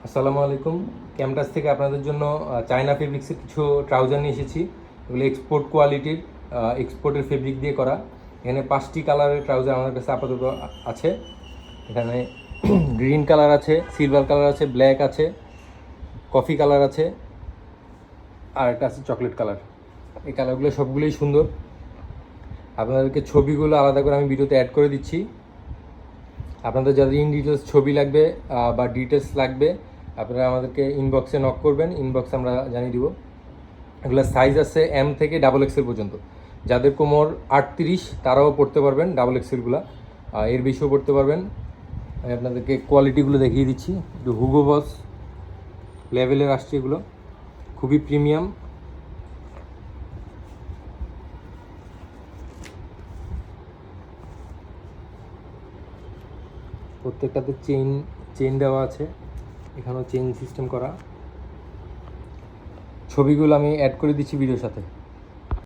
আসসালামু আলাইকুম। ক্যাম্পাস থেকে আপনাদের জন্য চায়না ফেব্রিক্সের কিছু ট্রাউজার নিয়ে এসেছি। এগুলো এক্সপোর্ট কোয়ালিটির, এক্সপোর্টের ফেব্রিক দিয়ে করা। এখানে 5টি কালারের ট্রাউজার আমাদের কাছে আপাতত আছে। এখানে গ্রিন কালার আছে, সিলভার কালার আছে, ব্ল্যাক আছে, কফি কালার আছে, আর একটা আছে চকলেট কালার। এই কালারগুলো সবগুলোই সুন্দর। আপনাদেরকে ছবিগুলো আলাদা করে আমি ভিডিওতে অ্যাড করে দিচ্ছি। আপনাদের যাদের ইন ডিটেলস ছবি লাগবে বা ডিটেলস লাগবে, আপনারা আমাদেরকে ইনবক্সে নক করবেন, ইনবক্সে আমরা জানিয়ে দিব। এগুলো সাইজ আছে এম থেকে ডাবল এক্সেল পর্যন্ত। যাদের কোমর 38 তারাও পড়তে পারবেন ডাবল এক্সেলগুলো, এর বেশিও পড়তে পারবেন। আমি আপনাদেরকে কোয়ালিটিগুলো দেখিয়ে দিচ্ছি। একটু হুগো বস লেভেলের আসছে, এগুলো খুবই প্রিমিয়াম। প্রত্যেকটাতে চেইন দেওয়া আছে, এখানেও চেইন সিস্টেম করা। ছবিগুলো আমি অ্যাড করে দিচ্ছি ভিডিওর সাথে।